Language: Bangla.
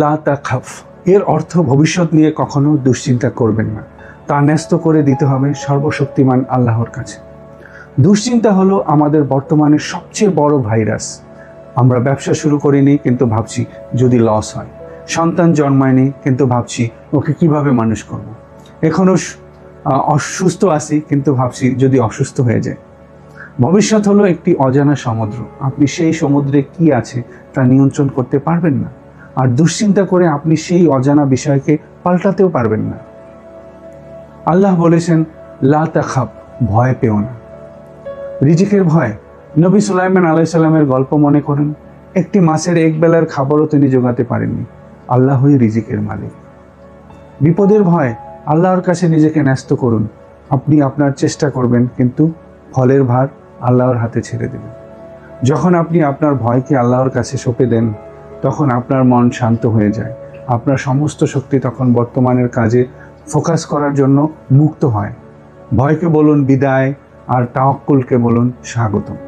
লা তাখাফ এর অর্থ ভবিষ্যৎ নিয়ে কখনো দুশ্চিন্তা করবেন না, তা ন্যস্ত করে দিতে হবে সর্বশক্তিমান আল্লাহর কাছে। দুশ্চিন্তা হলো আমাদের বর্তমানের সবচেয়ে বড় ভাইরাস। আমরা ব্যবসা শুরু করিনি কিন্তু ভাবছি যদি লস হয়, সন্তান জন্মায়নি কিন্তু ভাবছি ওকে কিভাবে মানুষ করব, এখনও অসুস্থ আছি কিন্তু ভাবছি যদি অসুস্থ হয়ে যায়। ভবিষ্যৎ হলো একটি অজানা সমুদ্র, আপনি সেই সমুদ্রে কি আছে তা নিয়ন্ত্রণ করতে পারবেন না, আর দুশ্চিন্তা করে আপনি সেই অজানা বিষয়কে পাল্টাতেও পারবেন না। আল্লাহ বলেছেন লা তাখাফ, ভয় পেও না। রিজিকের ভয়, নবী সুলাইমান আলাইহিস সালামের গল্প মনে করুন। একটি মাছের এক বেলার খাবারও তিনি জোগাতে পারেননি, আল্লাহই রিজিকের মালিক। বিপদের ভয়, আল্লাহর কাছে নিজেকে ন্যস্ত করুন। আপনি আপনার চেষ্টা করবেন কিন্তু ফলের ভার আল্লাহর হাতে ছেড়ে দেবেন। যখন আপনি আপনার ভয়কে আল্লাহর কাছে সঁপে দেন তখন আপনার মন শান্ত হয়ে যায়, আপনার সমস্ত শক্তি তখন বর্তমানের কাজে ফোকাস করার জন্য মুক্ত হয়। ভয়কে বলুন বিদায়, আর তাওয়াক্কুলকে বলুন স্বাগতম।